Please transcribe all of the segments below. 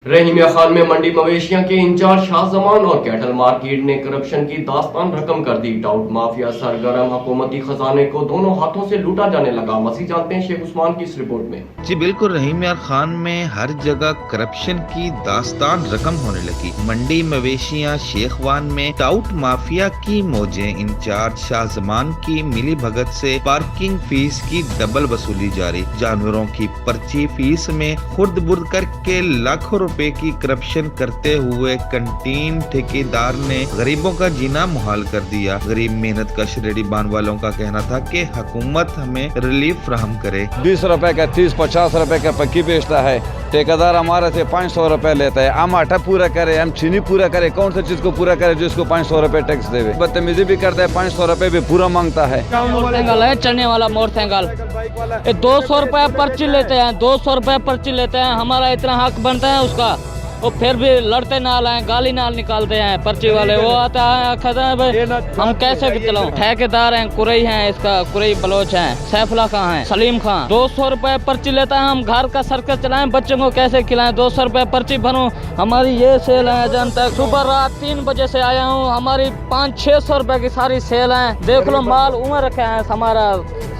रहीम यार खान में मंडी मवेशियां के इंचार्ज शाहजमान और कैटल मार्केट ने करप्शन की दास्तान रकम कर दी। टाउट माफिया सरगर्म, हुकूमती खजाने को दोनों हाथों से लूटा जाने लगा। मसीह जानते हैं शेख उस्मान की इस रिपोर्ट में। जी बिल्कुल, रहीम यार खान में हर जगह करप्शन की दास्तान रकम होने लगी। मंडी मवेशियां शेखवान में टाउट माफिया की मौजें, इंचार्ज शाहजमान की मिली भगत से पार्किंग फीस की डबल वसूली जारी। जानवरों की पर्ची फीस में खुर्द बुर्द करके लाखों रुपए की करप्शन करते हुए कंटीन ठेकेदार ने गरीबों का जीना मुहाल कर दिया। गरीब मेहनत कश रेडी बान वालों का कहना था कि हुकूमत हमें रिलीफ फराहम करे। 20 रुपए का 30-50 रुपए का पक्की बेचता है, ठेकेदार हमारे से 500 रुपए लेता है। हम आटा पूरा करे, हम चीनी पूरा करे, कौन सा चीज को पूरा करे जिसको 500 रुपए टैक्स देवे। बदतमीजी भी करता है, 500 रुपए भी पूरा मांगता है। मोटरसाइकिल है, चलने वाला मोटरसाइकिल 200 रुपए पर्ची लेते हैं, 200 रुपए पर्ची लेते हैं। हमारा इतना हक बनता है उसका, वो फिर भी लड़ते नाल हैं, गाली नाल निकालते हैं पर्ची वाले। वो आता है कहता है भाई हम कैसे चलाऊं। ठेकेदार हैं, कुरई हैं, इसका कुरई बलोच हैं, सैफुल्ला खां हैं, सलीम खां। 200 रुपए पर्ची लेता है। हम घर का सर्कस चलाएं, बच्चों को कैसे खिलाएं। 200 रुपए पर्ची भरूं। हमारी ये सेल है जन तक सुबह रात 3 बजे से आया हूँ। हमारी 500-600 रुपए की सारी सेल है। देख लो माल उमर रखे हैं हमारा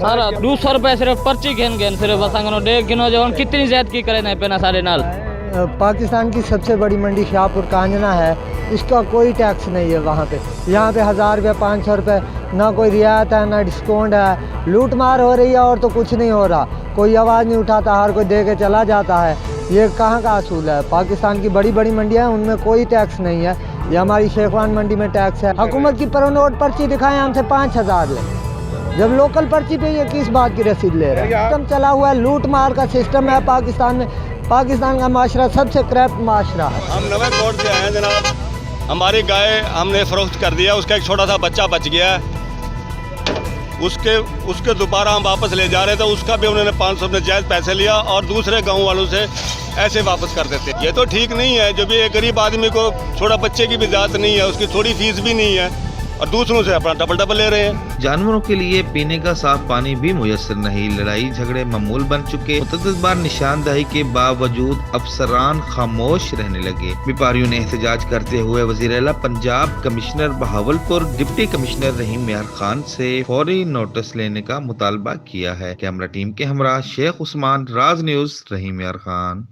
सारा। 200 रुपए सिर्फ पर्ची गिन सिर्फ बसंगनो डेढ़ गिनो जो कितनी ज्यादती करे ना पेना सारे नाल। पाकिस्तान की सबसे बड़ी मंडी शाहपुर कांजना है, इसका कोई टैक्स नहीं है वहाँ पे। यहाँ पे 1000 रुपये 500 रुपये, ना कोई रियायत है ना डिस्काउंट है। लूट मार हो रही है और तो कुछ नहीं हो रहा। कोई आवाज़ नहीं उठाता, हर कोई दे के चला जाता है। ये कहाँ का असूल है? पाकिस्तान की बड़ी बड़ी मंडियाँ हैं, उनमें कोई टैक्स नहीं है। ये हमारी शेखवान मंडी में टैक्स है। हुकूमत की पर नोट पर्ची दिखाएं, हमसे 5000 ले, जब लोकल पर्ची पे ये किस बात की रसीद ले रहे हैं? सिस्टम चला हुआ है, लूट मार का सिस्टम है पाकिस्तान में। पाकिस्तान का माशरा सबसे करप्ट माशरा है। हम नवे कोर्ट से आए हैं जनाब। हमारी गाय हमने फरोख्त कर दिया, उसका एक छोटा सा बच्चा बच गया है। उसके दोबारा हम वापस ले जा रहे थे, उसका भी उन्होंने 500 में जायज़ पैसे लिया और दूसरे गाँव वालों से ऐसे वापस कर देते। ये तो ठीक नहीं है। जो भी एक गरीब आदमी को छोटा बच्चे की भी ज़रूरत नहीं है, उसकी थोड़ी फीस भी नहीं है और दूसरों से अपना डबल ले रहे हैं। जानवरों के लिए पीने का साफ पानी भी मुयस्सर नहीं। लड़ाई झगड़े मामूल बन चुके। मुतअद्दिद बार निशानदही के बावजूद अफसरान खामोश रहने लगे। व्यापारियों ने एहतजाज करते हुए वज़ीर आला Punjab, commissioner Bahawalpur, deputy commissioner Rahim Yar Khan से फौरी नोटिस लेने का मुतालबा किया है। कैमरा टीम के हमरा शेख उस्मान, राज न्यूज़, रहीम यार खान।